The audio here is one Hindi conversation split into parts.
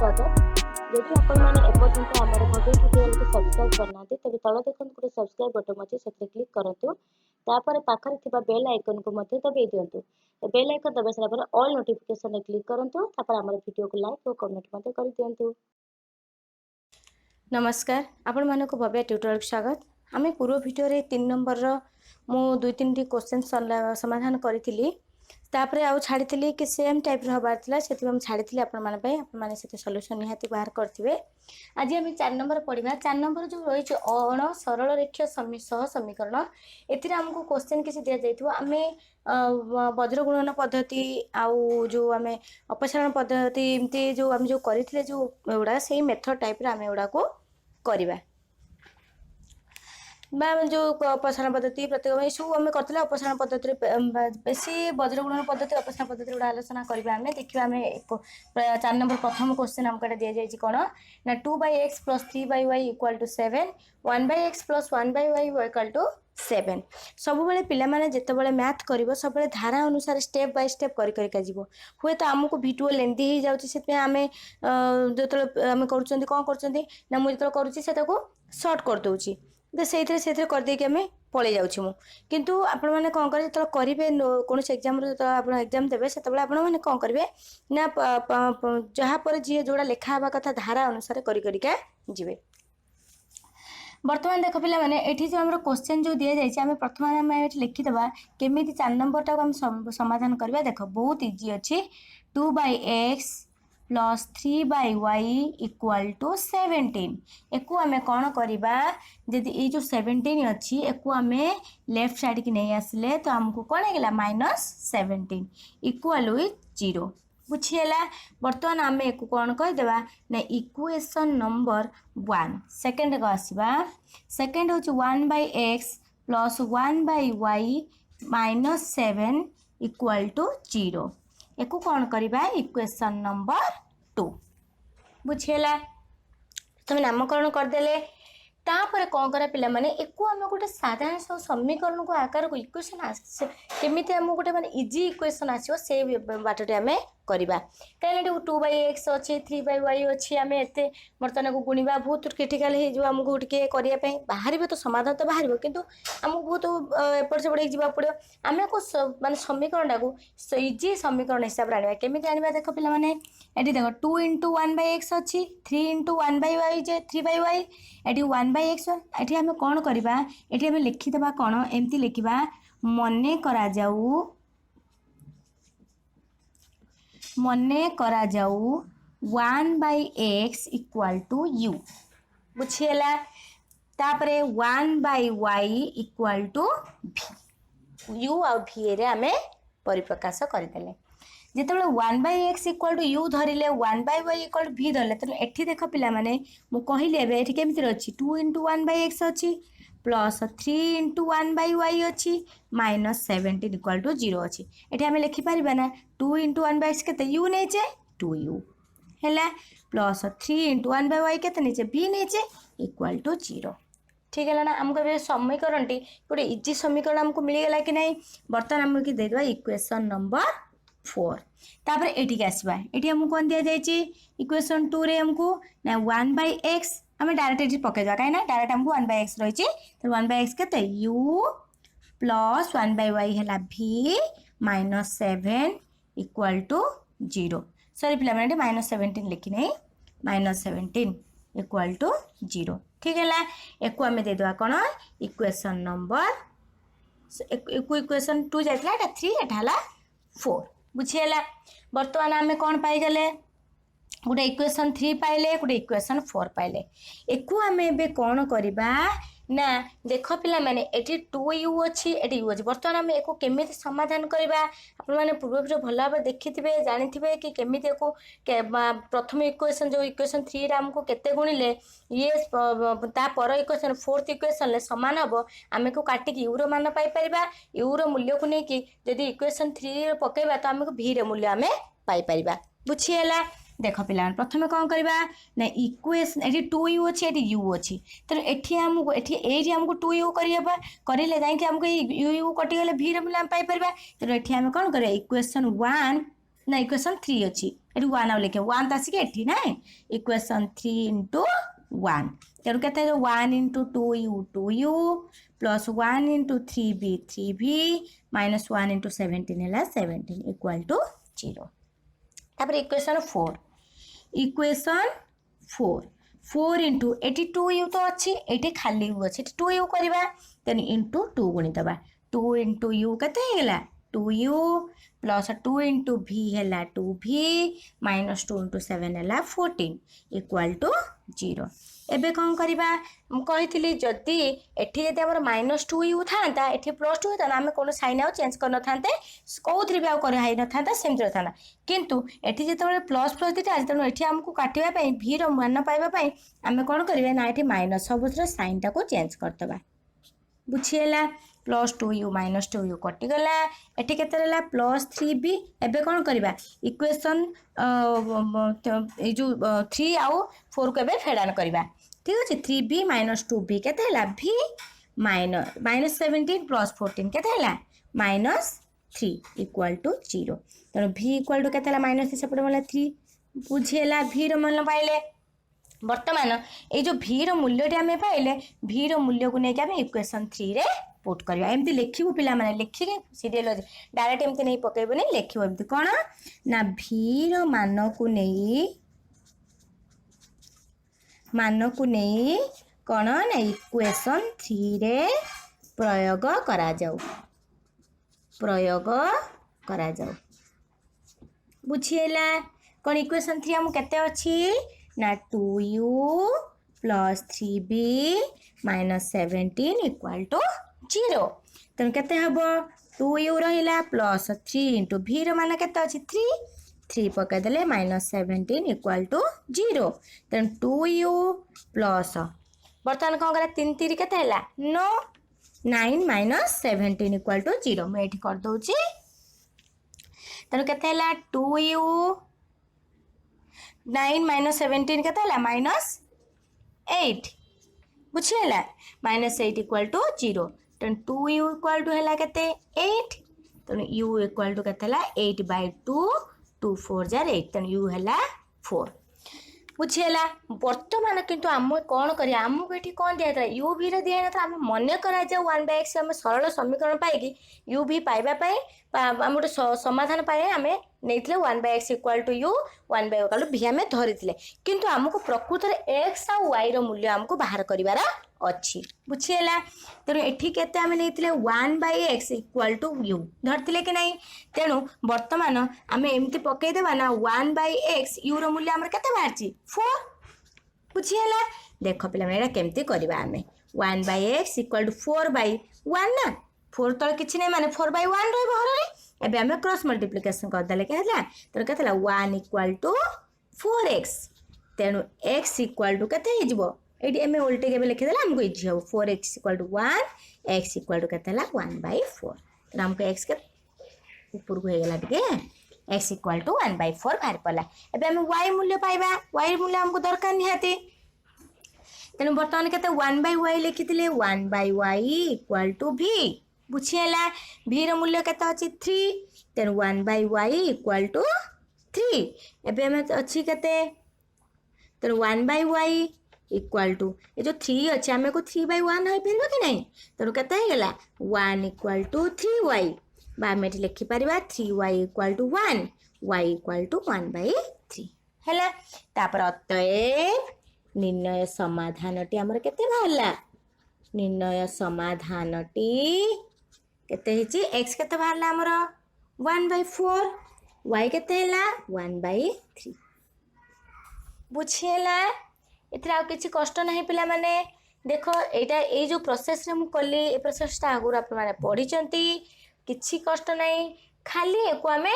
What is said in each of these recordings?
स्वागत। जदि आपने एपर्यंत आमर भव्य ट्यूटोरियल को सब्सक्राइब करना तेज तल देखते गोटे सब्सक्राइब बटन अच्छे से क्लिक करूँ। तापर पाखे बेल आइकन को दबाई दिंतु। बेल आइकन दबाई सारा ऑल नोटिफिकेशन क्लिक करूँ। आम वीडियो को लाइक और कमेंट कर दिंतु। नमस्कार, आपण मानक भव्य ट्यूटोरियल स्वागत। आम पूर्व भिडियो 3 नंबर मु 2-3 क्वेश्चन समाधान करी तापरे आउ छाड़ी कि सेम टाइप हबार से छाड़ी आपने से सल्यूशन निहाती बाहर करेंगे। आज आम 4 नंबर पढ़ा। 4 नंबर जो रही अण सरल रेखीय सह समीकरण एमको क्वेश्चन किसी दि जाइए। आम वज्र गुणन पद्धति आउ जो आम अपसारण पद्धति एमती जो आम जो करते जो एगुड़ा से मेथड टाइप आम एगुड़ा को करवा जो अपसारण पद्धति प्रत्येक सब आम करते अपसारण पद्धति बेसी वज्र गुणन पद्धति अपसारण पद्धति गुड़ा आलोचना करवा। आम देखिए आम 4 नंबर प्रथम क्वेश्चन आमको दि जाए कौन ना 2/x + 3/y = 7 1/x + 1/y = 7। सब बेले पिला माने जेते बेले मैथ करिवो सब बेले धारा अनुसार स्टेप बाय स्टेप करिका जीवो। हुए तो आमको वीडियो लेंथी हो जाउची सेते आमे जेते आमे करूचंदी कोन करचंदी ना मु जेते करूची सेता को शॉर्ट कर दोउची तो से कर दे के आमे पळे जाउची मु। किंतु आपण माने कोन करे जेते करिवे कोनोस एग्जाम रे तो आपण एग्जाम देबे सेते बेले आपण माने कोन करिवे ना जहा पर जे जोडा लेखा हबा कथा धारा अनुसार करिका जीवे। बर्तमान देख पिला माने एठी जो हमर क्वेश्चन जो दिया जाय आम प्रथम आम लिखि देबा केमी 4 नंबर टा हम समाधान करबा। देख बहुत इजी अछि 2/x + 3/y = 17। एको आमे कोन करबा जदि ए जो 17 अछि एको आमे लेफ्ट साइड की नहीं आसले तो हमको कोन हेगला -17 = 0 बुझीला। बर्तमान आम एक कौन कहीदेवा ना इक्वेशन नंबर 1 सेकेंड को आसवा। सेकेंड हूँ 1/x + 1/y - 7 = 0 एक कौन करवा इक्वेशन नंबर 2 बुझीला। तुम नामकरण करदेले तापर कौन करा पिला माने एको आम गोटे साधारण समीकरण को आकार को इक्वेशन केमी आम गोटे माने इजी इक्वेशन आसो से बाटटे आम करवा। कहीं 2/x अच्छे 3/y अच्छी आम एत बर्तमान को गुणवा बहुत क्रिटिकाल हो आमको टे करने बाहर तो समाधान तो बाहर किंतु आमको बहुत एपट सेपट जावा पड़ो। आम को माने समीकरण को इजी समीकरण हिसाब से आने केमी आने देख पे ये देख 2 × 1/x अच्छी 3 × 1/y जे 3/y ये 1/x ये आम कौन करवा ये आम लिखिदे कौन एमती लिखा मने करा जाऊ 1/x = u बुझीला। तापरे 1/y = v u आ v रे आमे परिप्रकाश करदेले जिते 1/x = u धरिले 1/y = v धरले तो एठी देख पिला माने मु कहली एबे एठी केमिति अछि 2 × 1/x अछि प्लस 3 × 1/y अछि माइनस 17 = 0 अछि। एठी आमे लिखि परिबा ना 2 × 1/x केते u नेचे 2u हैला प्लस 3 × 1/y केते नेचे v नेचे = 0 ठीक है ना। हमको ए समीकरणटी गोटे इजी समीकरण हमको मिलगला कि नहीं। बर्तमान आम कि देवा इक्वेशन नंबर 4 तापर एटिक आसवा। एटी हमको कौन दिया जायछि इक्वेशन 2 रे हमको ना 1/x आम डायरेक्ट एटी पकेजा काई ना डायरेक्ट हमको 1/x रहिछि तो 1/x केते u प्लस 1/y हैला v - 7 = 0 सॉरी पिला माने -17 लिखि नहीं -17 = 0 ठीक है। एको आम देदेवा कौन इक्वेशन नंबर इक्वेशन 2 जाइला 3 एटा 4 बुझीला। बर्तमान आम कौन पाईगले गोटे इक्वेशन 3 पाइले गोटे इक्वेशन 4 पाइले। एको आम ए कौन करवा ना देख पिला माने एटी 2u अच्छी एटी u अच्छी। बर्तमान आम एको केमिति समाधान करवा आपण माने पूर्व वीडियो भल भाव देखिथिबे जानिथिबे कि केमिति एको प्रथम इक्वेशन जो इक्वेशन 3 रे हमको केते गुणिले ये ता पर इक्वेशन 4th इक्वेशन ले समान हबो आमे को काटी कि u रो मान पाई परबा u रो मूल्य को नै कि यदि इक्वेशन 3 रे पकेबा तो हमको v रे मूल्य आमे पाई परबा बुझीला। देख पिला प्रथम कौन करवा ना इक्वेशन ये 2u अच्छी ये u अच्छी तो ये आमको ये आमको 2u करें जाकि आमको u कटिगले v रे मूल्य पाई परबा तो ये आम कौन करवा इक्वेशन 1 ना इक्वेशन 3 अच्छी एटी 1 आउ लिखे 1 तो आसिक एठी ना इक्वेशन 3 इंटू 1 तेणु केते 1 into 2u 2u plus 1 into 3v 3v minus 1 into 17 है 17 इक्वल टू 0 तापर इक्वेशन 4 4 इंटू एटी 2u तो अच्छी एटी खाली u अच्छी 2u करवा तेन इंटू 2 गुणी दबा 2 इंटू u केते 2u प्लस 2 इंटू v है 2v माइनस 2 इंटू 7 है 14 इक्वल टू 0 एबे कौन करवा कही जदि एठी जदि हमर माइनस 2u था एठी प्लस 2 था आम कौन साइन आउ चेंज कर नथांते कौथि भी आउ कर हाई नथांता सेमति रथांता किंतु एठी जेतबेले प्लस प्लस दिटा तेणु एठी हमको काटिबा पई v रो मान पाइबा पई आम कौन करबे ना एठी माइनस सबुथरा साइन टा को चेंज करतबा बुझिएला प्लस 2u माइनस 2u कटिगला एटी केते रहला प्लस 3b एबे कौन करबा इक्वेशन जो 3 आउ 4 को एबे फेडान करबा ठीक अछि 3b माइनस 2b केते हला v माइनस 17 प्लस 14 केते हला माइनस 3 इक्वल टू 0 तेणु v इक्वल टू केते हला माइनस सेपटे मला 3 बुझिएला v रो मान पाइले वर्तमान ये जो v रो मूल्य आम पाइले v रो मूल्य को लेकिन आम इक्वेशन 3 रे पुट करवा एमती लिखू पिला माने लिखिके सीरियल डायरेक्ट एमती नहीं पकेबनी लिखिबो एमती कोन ना v रो मान को नहीं कोन ना इक्वेशन 3 रे प्रयोग करा जाऊ बुझिएला कोन इक्वेशन 3 हम केते अछि ना 2u plus 3b minus 17 equal to 0 तेणु केते हबो 2u रहिला प्लस 3 इंटू v रो मान केते अछि 3 पकाई देले माइनस 17 इक्वल टू 0 तेणु 2u प्लस बर्तमान कौन करा 3 3 केते हला 9 माइनस 17 इक्वल टू 0 मैं एठी कर दउची तेणु केते हला 2u 9 माइनस 17 केते हला माइनस 8 बुझिएला माइनस 8 इक्वल टू 0 तेणु 2u इक्वल टू है केते 8 तेणु u इक्वल टू केते 8 बाय 2 2 4 जार 8 तेणु u है 4 बुझिएला वर्तमान किंतु आम कौन करिया आमको ये कौन दिया था u v रे दिया था आम मन करा जे 1/x आम सरल समीकरण पाई u v पाइबा आम गोटे समाधान पाए आम नहीं 1/x equal to u 1/y equal to v आम धरी किंतु आमको प्रकृत में x आ y रो मूल्य आमको बाहर करिवार अच्छी बुझिएला तेणु एठी केते आम नहीं 1/x इक्वल टू u धरतिले कि नहीं तेणु वर्तमान आम एमती पकईदेवा ना 1/x u रो मूल्य आमर केते बाहरची 4 बुझिएला देख पिला एटा केमती करबा आम 1/x इक्वल टू 4/1 ना 4 तले किछि नै माने 4/1 रहबो हररे एबे आम क्रॉस मल्टीप्लिकेशन कर देले के हला तेणु केते 1 इक्वल टू 4x तेणु x इक्वल टू केते हे जिवो एटी एम उल्टे के लिखी देला हमको इजी हो 4x equal to 1 x equal to केते 1/4 तो हमको x के ऊपर को हे गेला टिके x इक्वल टू 1/4 बाहर पला एबे हम y मूल्य पाइबा y मूल्य हमको दरकार निहाती तेणु बर्तमान केते 1/y लिखिथिले 1/y इक्वल टू v बुझिएला v रो मूल्य केते अछि 3 तेणु 1/y इक्वल टू 3 एबे हम अछि केते तेणु 1/y इक्वल टू ये जो 3 अच्छे आम को 3/1 हो पार कि नहीं तेणु केते हो गला 1 इक्वल टू 3y आम ये लिखिपर 3y equal to 1 y equal to 1/3 है तापर अतएव निर्णय समाधानटी आमर केते बाहरला निर्णय समाधानटी केते हिची x केते बाहरला आमर 1/4 y केते हला 1/3 बुझिएला इतरा आ किसी कष्ट नहीं पिला माने देखो एटा ए जो प्रोसेस रे मु कली ए प्रोसेस ता आगुर आप माने पढ़ी चंती किसी कष्ट नहीं खाली एको आमे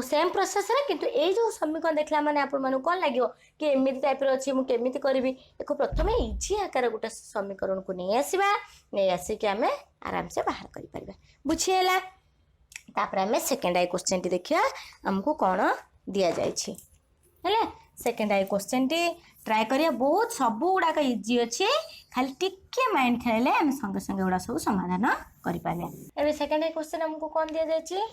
सेम प्रोसेस रे किंतु ए जो समीकरण देखला माने आप माने कोन लागियो कि एमिति टाइप रे अछि मु केमिति करबी एको प्रथमे इजी आकार गोटे समीकरण को नहीं आसी कि आमे आराम से बाहर करि परबा बुझिएला तापर आमे सेकंड आई क्वेश्चन टी देखिया हमको कोन दिया जाय छी हैला second I question T try करिया बहुत सब गुड़ाक इजी अच्छे खाली टिके माइंड खेले आम संगे संगे गुड़ा सब समाधान कर पारे। सेकेंड आई क्वेश्चन हमको कौन दिया जाए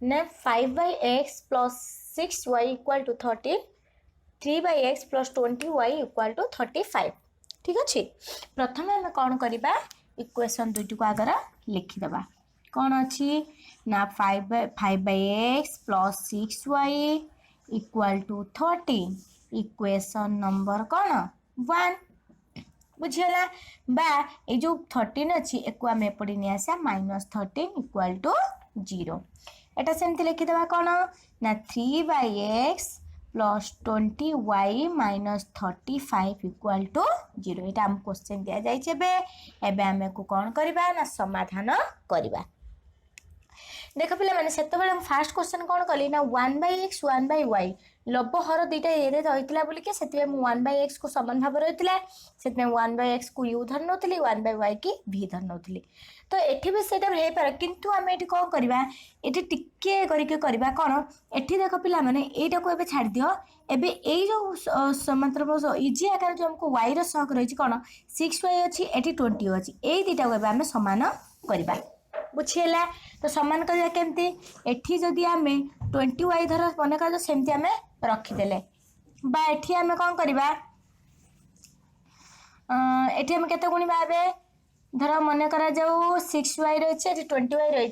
ना 5/x plus 6y equal to 13 3/x plus 20y equal to 35 ठीक अच्छे। प्रथम आम कौन करवा इक्वेशन दुईटी को आगर लिखिदेवा कौन अच्छी ना 5/x plus 6y equal to 30 equation number कौन 1 बुझीगला बा ये जो 13 अच्छी एक आम एपटे नहीं आसा -13 इक्वाल टू 0 एटा सेमती लिखिदेवा कौन ना 3/x plus 20y minus 35 equal to 0 यहाँ आम क्वेश्चन दि जाए आम को कौन करवा ना समाधान करवा। देख पे मैंने से फास्ट क्वेश्चन कौन कली ना 1/x 1/y लब हर दुईटा ये रही बोलिकी से 1/x को समान भाव रही से 1/x को u धर नौली 1/y की v धर नौली तो ये भी से पारे किंतु आम ये कौन करवा ये टिके करके कौन ये देख पिला माने यहाँ को छाड़ दियो एबे ये जो मतलब इजी आकार जो हमको y रक रही कौन 6y अच्छी ये 20 अच्छी यही दुईटा को आम सामान करवा बुझीगला। तो सामान करवा केमती एठी जदि आम 20y धर मन कर सेमती आम रखीदे बा एठी आम कौन करवा एठी आम केते गुणिबा एबे धर मन करा जाऊ 6y रही 20y रही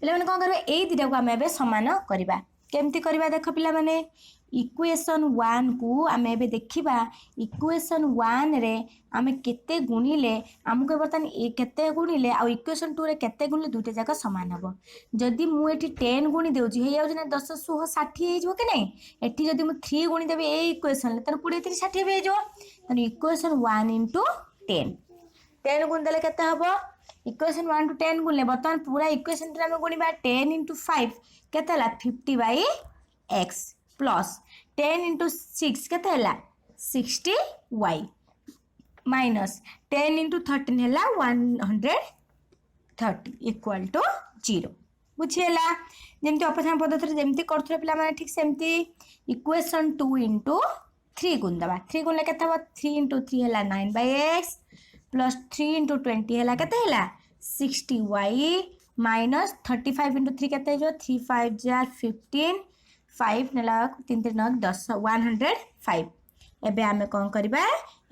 पे कौन करवा यही दुईटा को आम एबे सामान करवा केमती करवा देख पिला माने इक्वेशन 1 को आम एबे देखिबा इक्वेशन 1 रे आम केते गुणिले आमको बर्तमान केते गुणिले आ इक्वेशन 2 रे केते गुणिले दुईटा जाक समान हबो जदि मु एठी 10 गुणी देउची हे जाउची ना 10 100 60 हे जो कि नहीं एठी जदि मु 3 गुणी देबे ए इक्वेशन ले त 20 30 60 हे जो त इक्वेशन 1 into 10 10 गुण देले केते हबो इक्वेशन 1 to 10 गुणले बर्तमान पूरा इक्वेशन रे आम गुणिबा 10 into 5 केते ला 50/x प्लस 10 into 6 केते हला 60y माइनस 10 into 13 है 130 इक्वाल टू 0 बुझीगला जमती अपसाम पद्धति जमती करथुले पिला माने ठीक सेमती इक्वेशन 2 into 3 गुण दबा 3 गुणले केते हो 3 into 3 है 9/x प्लस 3 into 20 है केते है 60y माइनस 35 into 3 केते जो 3 5 जार 15 5 नेला 3 3 9 10 105 एबे आमे कौन करबा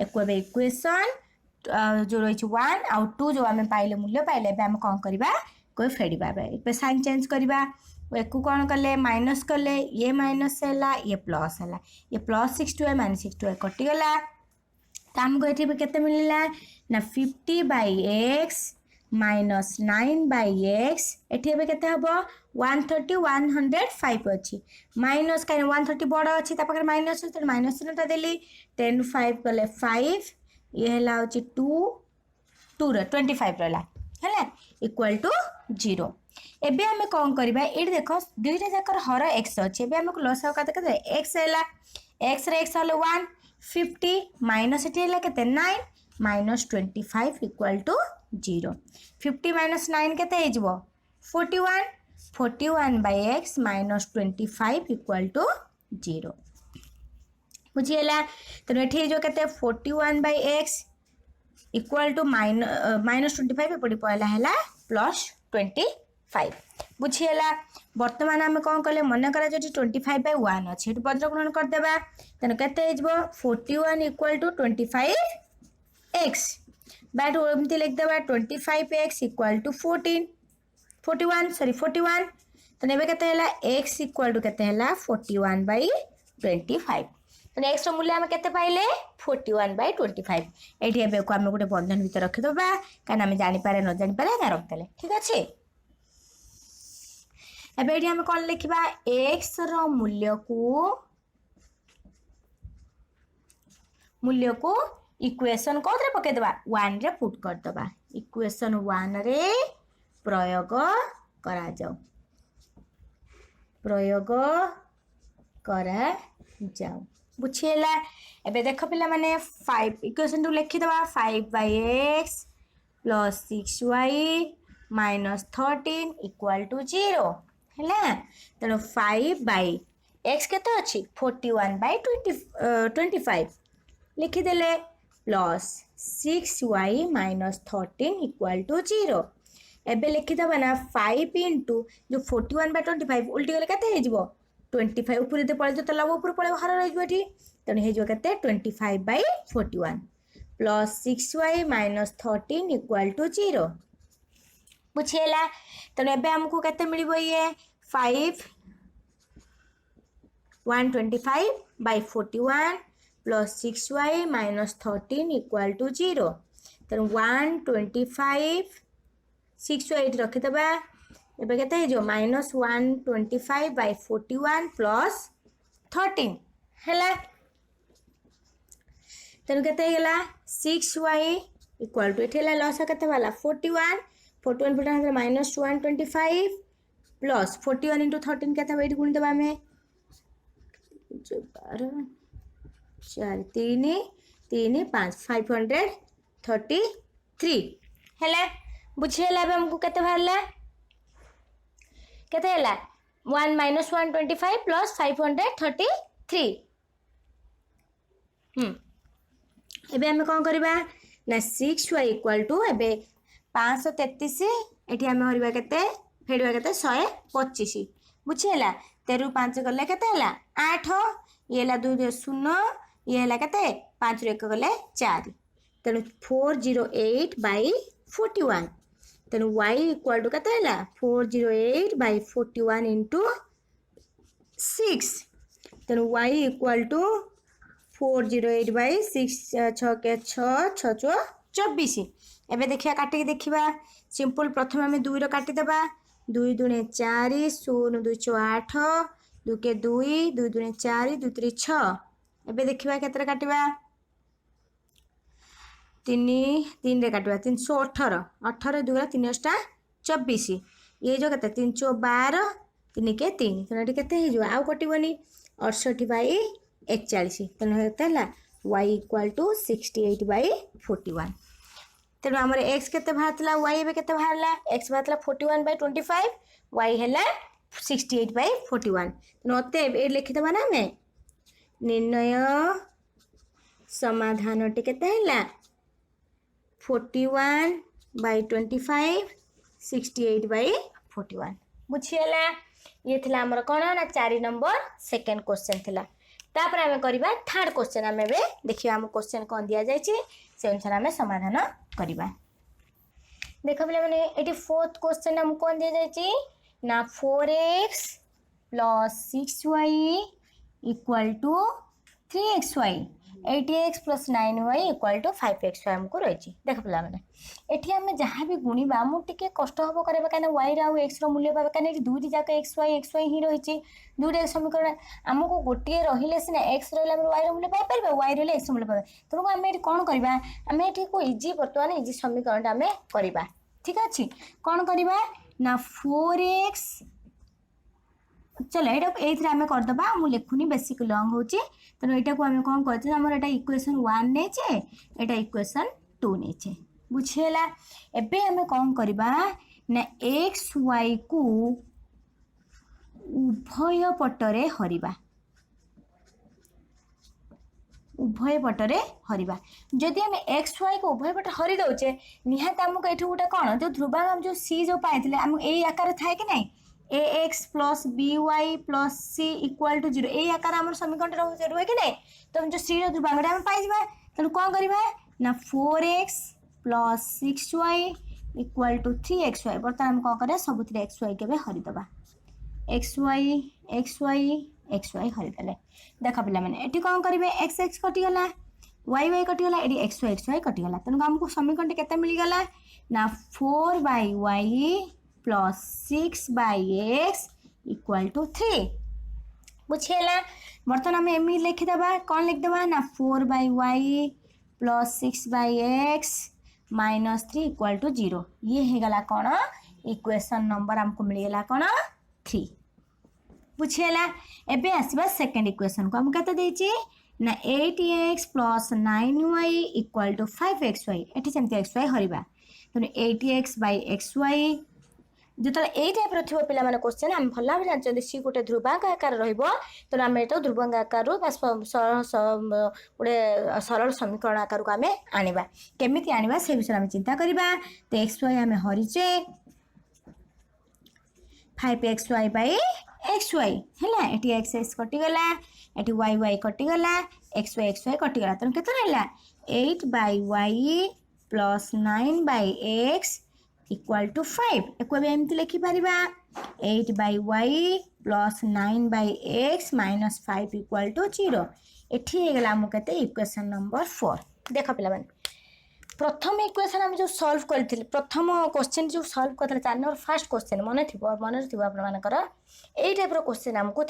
एको इक्वेशन जो रही 1 आउ 2 जो आमे पाइले मूल्य पाइले एबे आमे कौन करबा कोई फेडिबा एबे साइन चेंज करबा एको कौन कले माइनस कले ये माइनस हैला ये प्लस हैला ये प्लस 62 माइनस 62 कटि गला त हमको एठी केते मिलला ना 50/x माइनस 9/x एठी एबे केते हबो 130 105 अच्छी माइनस कहीं 130 बड़ अच्छी पाखे माइनस तो माइनस चिन्हटा देली 10 5 कले 5 ये है 2 2 25 रहा है इक्वल टू 0 एबे आमे कौन करबा ये देख दुईटा जाकर हर x अच्छे एबे आमको लस का देखा x है x रे x हले 1 50 माइनस एटी है केते 9 माइनस 25 इक्वल टू 0 50 माइनस 9 केते हे जबो 41 41/x माइनस 25 इक्वल टू 0 बुझीगला तो ये जो कहते 41/x इक्वल टू माइनस 25 एपटे पहला है प्लस 25 बुझीगला बर्तमान आम कौन कले मन करा 25/1 अच्छे वज्रग्रहण करदेबा तेना केते 41 इक्वल टू 25x बाट एमती लिखदेबा 25x इक्वल टू 41 तो नेबे केते हला x इक्वल टू केते हला 41/25 तो x रो मूल्य हम केते पाइले 41/25 एठी एबे को हम गोटे बंधन भीतर रखि दबा कान हम जानि पारे न जानि पारे ना रख देले ठीक अछि। एबे एठी हम कोन लिखिबा x रो मूल्य को इक्वेशन कोद रे पके दबा 1 रे पुट कर दबा इक्वेशन 1 रे प्रयोग करा जाओ बुझीगला एबे देख पिला माने 5 इक्वेशन टू लिखि दबा 5/x plus 6y minus 13 equal to 0 है तेणु 5/x केते अच्छी 41/25 लिखिदेले plus 6y minus 13 equal to 0 एबे लिखिदबा ना 5 इंटू जो 41/25 उल्टी गले केते हे जिवो 25 ऊपर दे पळे तो लव ऊपर पळे हर रही जो तेणु हे जो केते 25/41 plus 6y minus 13 equal to 0 बुझीला। तेणु एबे हमको केते मिलिबो ये 5 125/41 plus 6y minus 13 equal to 0 तेणु 125 6y रखिदबा एबे केते जो माइनस 125/41 प्लस 13 हैला तेणु केते गेला 6y इक्वल टू एठेला लॉस केते वाला 41 41 माइनस 125 प्लस 41 इंटू 13 केते वेट गुण देबा में 12 4 3 3 5 533 हैला बुझिएला बे हमको केते भारला केते हैला 1 माइनस 125 प्लस 533 एबे हमें कौन करबा ना 6y इक्वल टू एबे 533 एठी हमें हरिबा केते फेडबा केते 125 बुझिएला 13 रु 5 गले केते हैला 8 ये ला 2 0 ये ला केते 5 रु 1 गले 4 तेणु 408/41 तेणु y इक्वल टू केते हैला 408/41 इंटू 6 तेणु y इक्वल टू 408/6 6 के 6 6 24 एबे देखिया काटिक देखिबा सिंपल प्रथम हमें 2 रो काटि देबा 2 दुने 4 0 2 8 2 के 2 2 दुने 4 2 3 6 एबे देखिबा केतरे काटिबा 3 3 रे काटिबा 318 18 2 3 8 24 ये जो केते 312 3 के 3 तेणु एटी केते हे जो आउ कटिबनी 68/41 तेणु केते हला y इक्वल टू 68/41 तेणु आमर x केते बाहरला y एबे केते बाहरला x बाहरला 41/25 y हैला 68/41 तेणु अते ए लिखि देबा ना मैं निर्णय समाधान टी केते हैला 41/25 68/41 बुझिएला ये थिला हमर कोन ना 4 नंबर सेकंड क्वेश्चन थिला तापर हमें करबा थर्ड क्वेश्चन हमें बे देखियो हम क्वेश्चन कोन दिया जाय छी से अनुसार हमें समाधान करबा देखो बोले माने एटी फोर्थ क्वेश्चन हम कोन दिया जाय छी ना 4x plus 6y equal to 3xy 8x plus 9y equal to 5xy हमको रही देख पिला मैंने एठी हमें जहाँ भी गुणिबा मु टिके कष्ट हबो करबा काने y रा x रो मूल्य पाबा काने एठी दुईटी जाक xy ही रही दुईटा समीकरण हमको गोटे रहिले सिना x रहला हम y रो मूल्य पाई परबा y रहले x रो मूल्य पाबा तनो हम एठी कोन करबा हम एठी को इजी वर्तमान इजी समीकरण हमें करबा ठीक अछि कोन करबा ना 4x चलो एटा एथरे हमें कर दबा मु लिखुनी बेसिक लॉन्ग होची तनो एटा को हमें कोन कहते हमर एटा इक्वेशन 1 नेचे एटा इक्वेशन 2 नेचे बुझेला एबे हमें कोन करबा ना x y को उभय पटरे हरिबा उभय पटरे हरिबा जदि हम x y को उभय पट हरि दउचे निहात हमको एठु गुटा कोन जो ध्रुवांग हम जो c जो पाइथिले हम ए आकार थाए कि नहीं ax plus by plus c equal to 0 ए आकार हमर समीकरण रहे कि नहीं तो हम जो c रो ध्रुवांग हम पाइ जबा तनो कोन करबा ना 4x plus 6y equal to 3xy बर्तमान हम कोन करे सबुथिरे xy केबे हरि दबा xy हरि देले देखा पिला माने एटी कोन करबे x कटि गला y कटि गला एटी xy कटि गला तनो हमको समीकरण केते मिली गला ना 4/y plus 6/x equal to 3 बुझेला बर्तमान हमें एमि लिखि देबा कोन लिख देबा ना 4/y plus 6/x minus 3 equal to 0 ये हे गला कोन इक्वेशन नंबर हमको मिल गला कोन 3 बुझेला एबे आसीबा सेकंड इक्वेशन को हम कते देछि ना 8x plus 9y equal to 5xy एठी सेमति xy हरिबा तने 8x/xy जो यही टाइप रो पिला माने क्वेश्चन हम भला भी जानते सी गोटे ध्रुवांग आकार रहिबो तो आमे तो ध्रुवांग आकार रो बस गोटे सरल समीकरण आकार को आमे आनिबा केमिति आनिबा से विषय आमे चिंता करिबा तो xy आमे हरिचे 5xy/8 एक्स वाई है ये एक्स एक्स कटिगला ये वाई वाई कटिगला एक्स वाई कटिगला तेणु केते रहा 8/y plus 9/x equal to 5 एक एमती लिखिपर 8/y plus 9/x minus 5 equal to 0 एगला आमको के इक्वेशन नंबर 4 देख पे प्रथम इक्वेशन आम जो सॉल्व करथिले प्रथम क्वेश्चन जो सॉल्व करथिले 4 नंबर फर्स्ट क्वेश्चन मन आपनकर एई टाइप रो क्वेश्चन हमको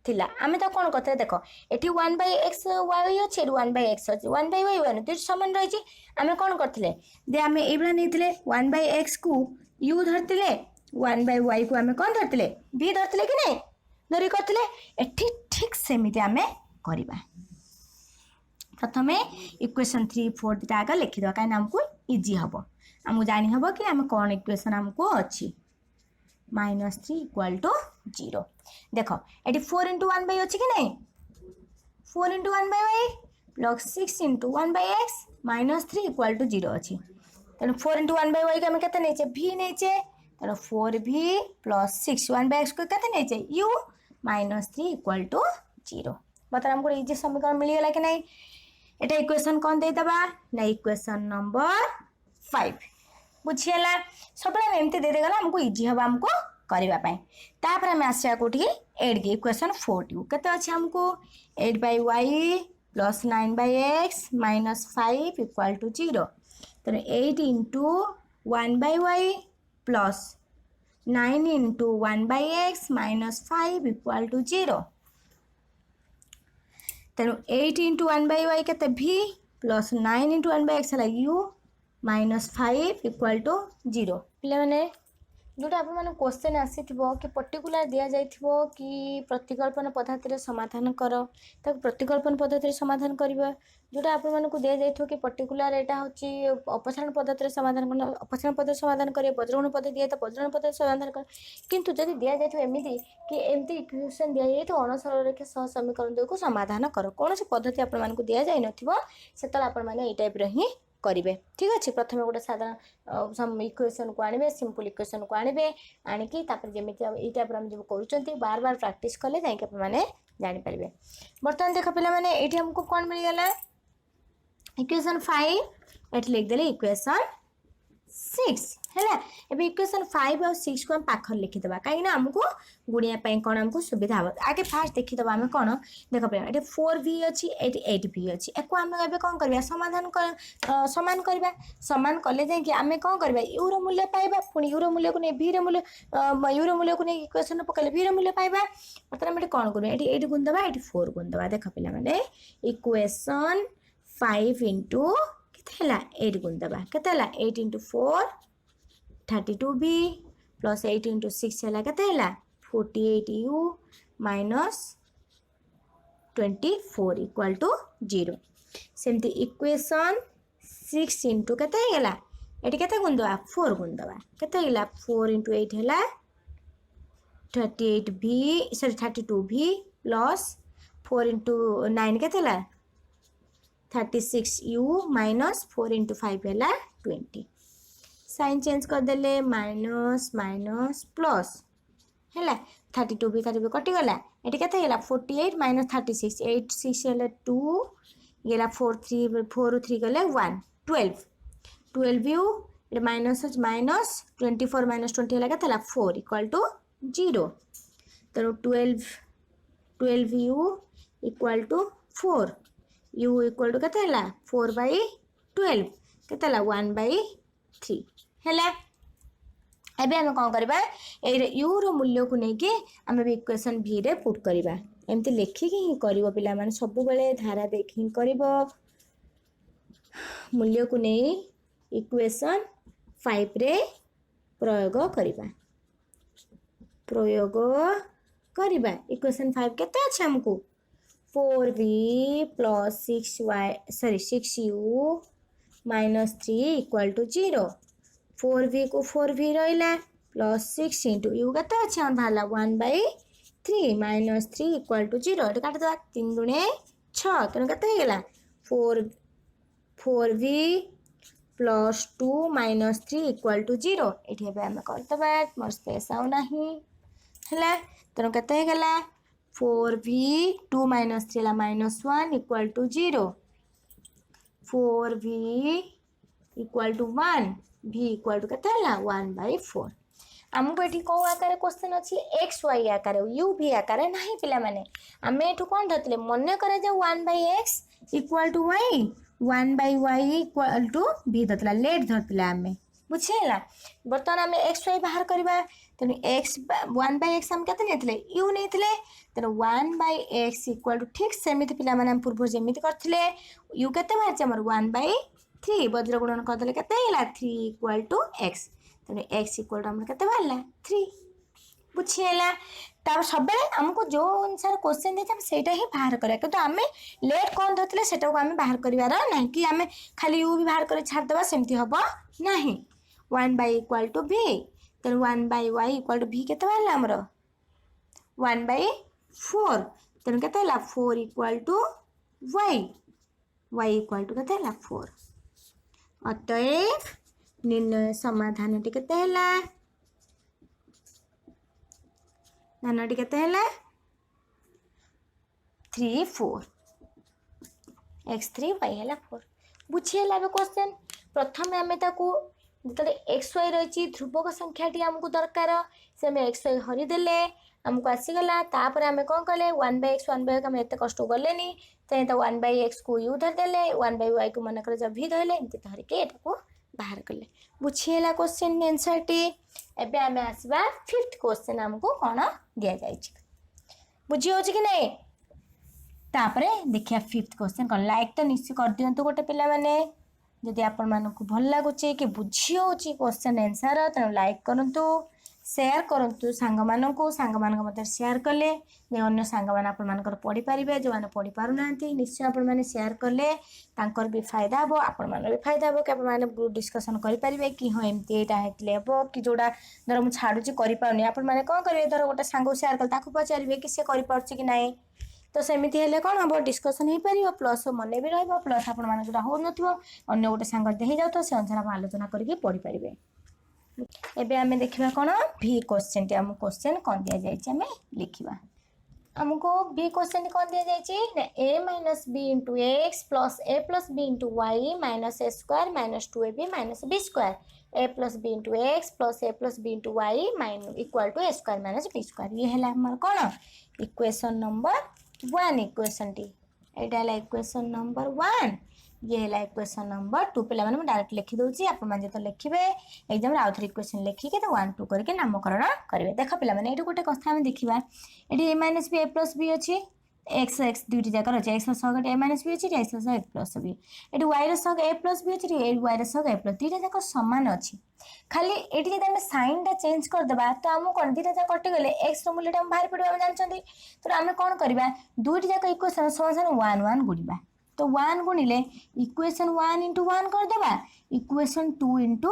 थिला आमे तो कोन करथे देखो एठी 1/x y अछि 1/x अछि 1/y 1 दुई समान रही छी आमे कोन करथिले दे आमे एबला नेथिले 1/x को u धरथिले 1/y को आमे कोन धरथिले v धरथिले कि नै धरि करथिले एठी ठीक सेमिति आमे करिबा प्रथमे इक्वेशन 3 4 दिटा आगे लिखिद कहीं आमको इजी हम आमको जानी हम कि आम कौन इक्वेशन आमको अच्छी -3 इक्वाल टू 0 देख ये 4 × 1/y अच्छी कि नहीं 4 × 1/y plus 6 × 1/x -3 equal to 0 अच्छी तेणु 4 × 1/y के आम के v नहींचे तेणु 4v प्लस 6 1/x को के u -3 इक्वाल टू 0 बता आमको इजी समीकरण मिलगला कि नहीं एटा इक्वेशन कौन दे दबा ना इक्वेशन नंबर 5 बुझीला सब एमती दे देगला हमको इजी हम हमको करबा पई तापर हम आसिया कोठी 8 के इक्वेशन 4 केते अछि हमको 8/y plus 9/x minus 5 equal to 0 तो 8 × 1/y plus 9 × 1/x minus 5 equal to 0 तेणु 8 × 1/y के v प्लस 9 × 1/x है u -5 इक्वल टू 0 पे जोटा आप क्वेश्चन आसी कि पर्टिकुलर दि जाए कि प्रतिकल्पन पद्धति समाधान कर प्रतिकल्पन पद्धति समाधान करवा जोटा आपको दि जाए कि पर्टिकुलर यहाँ हूँ अपसारण पद्धति समाधान करना अपसारण पद्धति समाधान करें वज्रगुण पद्धति दिए तो वज्रगुण पद्धति समाधान कर किंतु जब दि जाए एमती कि एमती इक्वेशन दि जाए तो अणसरल रेखा सह समीकरण को समाधान कर कौन सी पद्धति आपको दि जाए नत आपने टाइप ही करेंगे ठीक अच्छे प्रथम गोटे साधारण इक्वेशन को आने सिंपल इक्वेशन को आने आणिकी जमी ये टाइप जब कर बार बार प्रैक्टिस कले जाने जानीपारे बर्तमान देख पे ये हमको कौन मिलगला इक्वेशन 5 ये लिखिदेले इक्वेशन 6 है एबे इक्वेशन 5 और 6 को हम पाखर लिखिदेबा कहीं आमको गुणिया कौन आमको सुविधा हम आगे फास्ट देखीदबा आम कौन देख पे ये 4v अच्छी 8v अच्छी एक आम ए कौन करवा समाधान सामान करवा सामान कले जाकि आम कौन करवा यूर मूल्य पाइबा पुणी यूर मूल्य को नहीं v मूल्य यूर मूल्य को नहीं इक्वेशन पकड़े v मूल्य पाइबा बर्तमान आम कौन करवा ये 8 गुणदबा ये 4 गुणदबा देख पे इक्वेशन 5 × 8 गुणदबा के 8 × 4 32v प्लस 8 × 6 है के 48u -24 इक्वल टू 0 सेमती इक्वेशन 6 × के गुणदबा 4 गुणदबा के 4 × 8 है 38v सॉरी 32v प्लस 4 × 9 के 36u -4 × 5 है 20 साइन चेंज करदेले माइनस माइनस प्लस है 32 32 कटिगला ये के 48 -36 8 6 है 2 ये 4 3 4 3 गले 1 12 12u माइनस माइनस 24 -20 है के 4 इक्वल टू 0 तो 12u equal to 4 u equal to के 4/12 के 1/3 है एबे हम कौन करबा यू रो मूल्य को लेके आम इक्वेशन v रे पुट करबा एमती लेखिक ही करिवो पिला माने सब बेले धारा देखि करिवो मूल्य को नहीं इक्वेशन 5 रे प्रयोग करबा इक्वेशन 5 केते अछि हमको 4v plus 6u -3 equal to 0 4v को 4v रहा प्लस 6 × u के बाहर 1/3 -3 इक्वल टू 0 ये काटिदेवा 3 × 6 तेणु के 4v प्लस 2 -3 इक्वल टू 0 ये आम करदे मोर स्पेस आउ ना है तेणु केते गला 4v 2 माइनस 3 है -1 equal to 0 4v equal to 1 v equal to केते हला 1/4 आमको ये कौ आकार क्वेश्चन अच्छी एक्स वाई आकार यू भी आकार ना पिला माने आम ये कौन धरते मन कर 1/x equal to Y 1/y equal to v धरता लेट धरते आम बुझेगा बर्तमान आम एक्स वाई बाहर करवा तेणु एक्स 1/x आम के यू नहीं तेणु 1/x इक्वल टू ठीक सेमती पे पूर्व जमी करते यू के बाहर 1/3 वज्र गुणन करदे के 3 इक्वल टू एक्स तेणु एक्स इक्वल टू आम के बाहर 3 बुझीगला तार सब आमको जो अनुसार क्वेश्चन देते से बाहर करा कि आम लेट कौन धरते से आम बाहर करार ना कि आम खाली यू भी बाहर कर छाड़देवा सेमती हम ना 1 इक्वल टू v तेणु 1/y इक्वल टू v के बाहर आमर 1/4 तेणु के 4 equal to y equal to के 4 अतएव निर्णय समाधान टी के धानटी के 3 4 x3 y है 4 बुझीगला क्वेश्चन प्रथम आम जो एक्स वाई रही ध्रुवक संख्याटी आमको दरकार से आम एक्स वाई हरीदेले आमको आसीगला तापर आम कौन कले 1/x 1/y आम एत कष्ट गले तो 1/x को यू धरदेले 1/y को मन कर v धरले एमती धरिके यहाँ बाहर कले बुझीगला क्वेश्चन आंसर टी एबे आम आसवा 5th क्वेश्चन आमको कौन दि जाए बुझी हो कि नहीं तापर देखिए 5th क्वेश्चन कौन लाइक तो निश्चय कर दिंतु गोटे पिला माने जदि आपण मानक भल लगुचे कि बुझी हो क्वेश्चन आंसर तेणु लाइक करंतु शेयर करंतु सांग मत शेयर कले अन्य सांग मैंने आपण मानकर पढ़ी पारे जो मैंने पढ़ी पार ना निश्चय आपण मैंने शेयर कले तांकर भी फायदा हम आपण मान भी फायदा हम कि आपने ग्रुप डिस्कसन करेंगे कि हाँ एमती यहाँ हम कि जोड़ा धर मुझे छाड़ुची करें आपण मैंने कौन करेंगे धर गोटे सांग शेयर कले पचारे कि सी कर ना तो सेमती हेल्ले कौन हम डिस्कसन हो पार प्लस मन भी रहा आपण मान जो हो अन्य गोटे सांग दे जाऊ से अनुसार आप आलोचना करके पढ़ी पारे एबे आमे देखिबा कौन भी क्वेश्चन टी हम क्वेश्चन कौन दिया जाइए आमे लिखिबा हमको बी क्वेश्चन कौन दिया जाइए a minus B into x plus A plus B into Y minus A square minus 2ab minus B square A plus B into x plus A plus B into Y equal to A square minus B square ये है हमार कौन इक्वेशन नंबर 1 इक्वेशन टी एटा है इक्वेशन नंबर 1 ये है इक्वेशन नंबर 2 पे मैंने डायरेक्ट लिखी दूसरी आपने जो लिखे एग्जाम आउ थे इक्वेशन लिखिके 1 2 करके नामकरण करेंगे देख पे मैंने ये गोटे कथा आम देखा ये ए माइनस बी ए प्लस बी अच्छी एक्स एक्स दुईटी जगह अच्छे एक्स सग ए माइनस बी अच्छी एक्स सग एक्स प्लस बी ये वाई सग ए प्लस बी अच्छी वाई सग ए प्लस दुईटा जाक सामान अच्छी खाली ये जब आम सैन टा चेंज करदे तो आम कौन दुईटा जाक कटिगले एक्स मूल्य बाहर पड़ा आम जानते तो आम कौन करवा दुईटी जाक इक्वेशन सामान 1 1 गुणा तो 1 गुणिले इक्वेशन 1 इंटू 1 करदे इक्वेशन 2 इंटू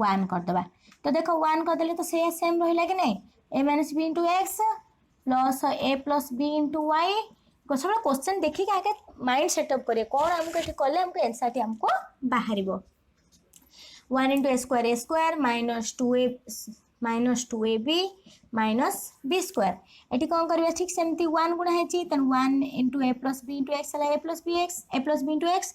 1 करदे तो देख 1 करदे तो सेम रहा कि नहीं a minus B into x plus A plus B into y सब क्वेश्चन देखिए आगे माइंड सेटअप करें कौन आमको ये कले आमको एनसर टी आमको बाहर 1 into a square minus 2ab minus B square ये कौन करवा ठीक सेमती 1 गुणा है 1 into a plus B into x a plus B into x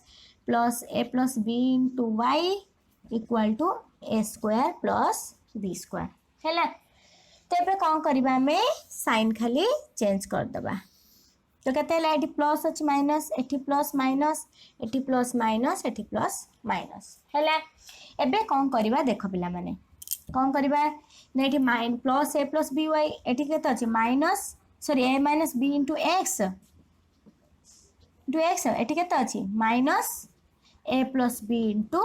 plus A plus B into Y equal to A square plus b square है तो ये कौन करवा आम साइन खाली चेंज करदे तो के प्लस अच्छी minus eighty plus minus eighty plus minus eighty plus minus है एबे कौन करवा देख पिला माने कौन करवा ना ये माइन प्लस ए प्लस बी वाई एटी के अच्छे minus sorry a minus B into x एटी के अच्छी minus a plus B into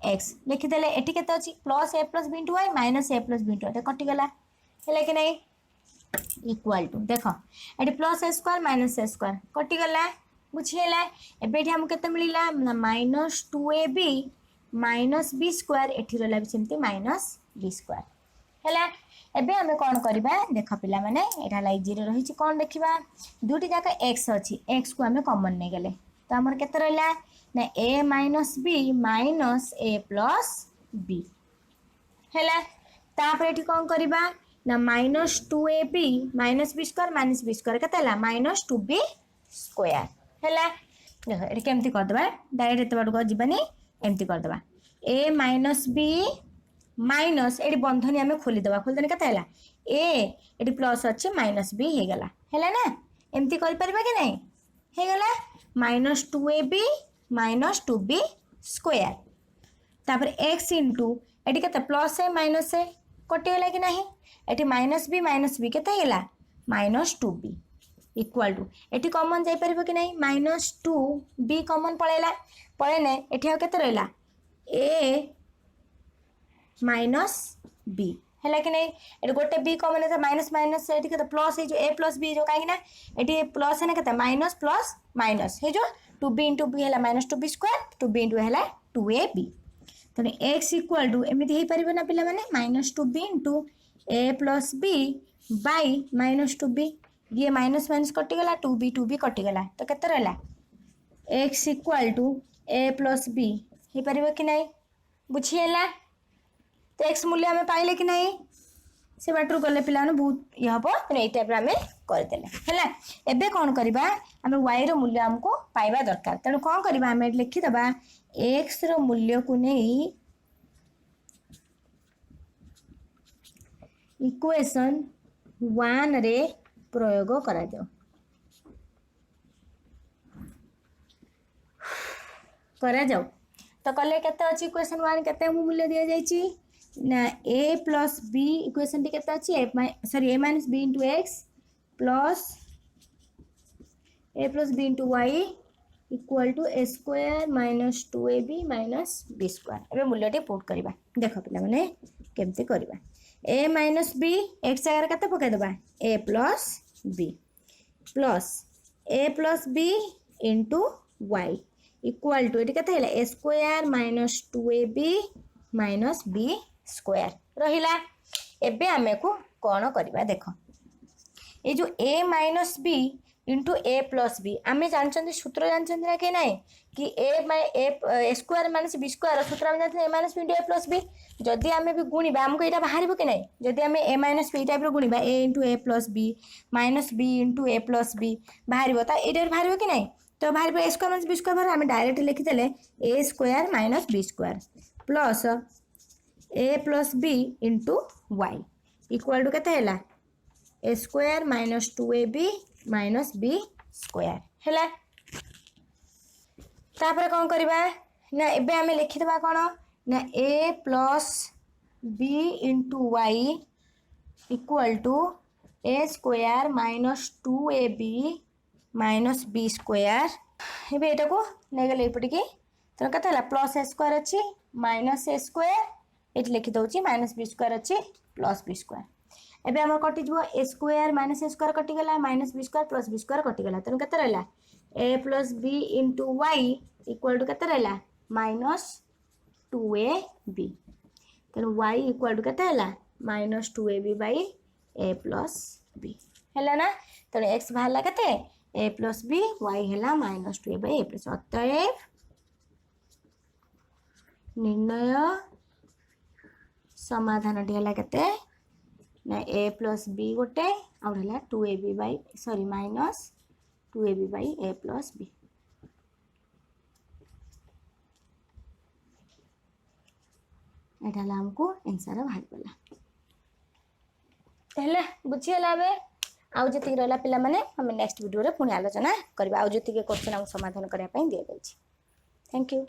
x लिखिदे एटी के अच्छी plus A plus B into Y minus a plus B into ये कटिगला है कि नहीं इक्वल टू देख ये plus a square minus A square कटिगला बुझीगला एबे हमको केते मिलिला minus 2ab minus B square एठी रहला सेमती माइनस बी स्क्वायर है एबे हमें कौन करवा देख पिला माने एटा लाई 0 रही कौन देखा दुटी जाक एक्स अच्छी एक्स को आम कॉमन नहीं गले तो आमर केते रहला ना ए minus B minus a plus B है तापर ये कौन करवा ना -2ab माइनस बी स्क्वायर केते -2b² हैला देख एटी केमती करदबा डायरेक्ट एते बाटको जीवानी एमती करदबा a माइनस b माइनस एटी बंधनी आमे खोलीदेनी केते a एटी प्लस अच्छे माइनस b हो गला है ना एमती कर परिबा कि नहीं हो गला -2ab -2b² तापर x इंटू एटी केते प्लस है माइनस है कटिगला कि नहीं एटी माइनस बी केते हैला -2b equal to eighty common जाई परिबो कि नहीं -2b कॉमन पळेला पळेने एठी आ केते रहला a माइनस b हैला कि नहीं एटी गोटे b कॉमन है माइनस माइनस एटी केते प्लस है जो a प्लस b जो काहे ना एटी प्लस है ना केते माइनस प्लस माइनस है जो 2b इंटू b हैला -2b² 2b इंटू हैला 2ab तने x इक्वल टू एमिति हे परिबो ना पिला माने -2b into a plus b by -2b ये माइनस माइनस कटिगला 2b कटिगला तो केते रहला x equal to a plus b हे परिबो कि नहीं बुझिएला तो x मूल्य हमें पाइले कि नहीं से बाटरू गले पिला बहुत ये हम तेनाली ये टाइप आम करदे है एबे कौन करवा आम y रो मूल्य हमको पाइबा दरकार तेणु कौन करवा आम लिखिदबा x रो मूल्य को नहीं इक्वेशन 1 रे प्रयोग करा जाओ तो कले केते अछि इक्वेशन 1 केते मूल्य दिया जायछि ना a प्लस b इक्वेशन टी केते अछि a minus b into x plus a plus b into y equal to a square minus 2ab minus b² एबे मूल्य टी पुट करबा देखो पिला माने केमते करबा a माइनस b x जगह केते पके देबा a plus b plus a plus b into y equal to एटी केते हैला a square minus 2ab minus b² रहिला एबे आमे को कोन करबा देखो ए जो a minus b into a plus b आमे जानचंदी सूत्र जानचंदी ना के नहीं कि a स्क्वायर माइनस b² सूत्र आमे जानते a minus b into a plus b जदि आमे भी गुणिबा हमको एटा बाहरिबो कि नहीं जदि आमे a माइनस b टाइप रो गुणिबा a into a plus b minus b into a plus b बाहरिबो ता एटा बाहरिबो कि नहीं तो बाहरिबो a स्क्वायर माइनस b² बाहर आमे डायरेक्ट लिखि देले a square minus b² plus a plus b into y equal to केते हैला a square minus 2ab minus b² हैला तापर कौन करबा ना एबे आमे लिखि देबा कोन ना a plus b into y equal to a square minus 2ab minus b² एबे एटा को नै गेले एपटिकी तो केते हैला प्लस a स्क्वायर अछि माइनस a स्क्वायर एटी लिखि दउची माइनस b² अछि प्लस b² एबे हमर कटि जबो a square minus a square कटि गेला माइनस b² प्लस b² कटि गेला तनु केते रहला a plus b into y equal to केते रहला माइनस 2ab तनु y इक्वल टू केते हैला minus 2ab by a plus b हैला ना तनु x बाहरला केते a प्लस b y हैला minus 2a by a plus अतएव निर्णय समाधान टी हैला केते ना a प्लस b गोटे और हैला 2ab by sorry minus 2ab by a plus b एटा हमको आंसर बाहर पला पहले बुझी हला बे आउ जति रहला पिला माने हम नेक्स्ट वीडियो रे पुनी आलोचना करबा आउ जति के क्वेश्चन हम समाधान करिया पई दिया जाय छी थैंक यू।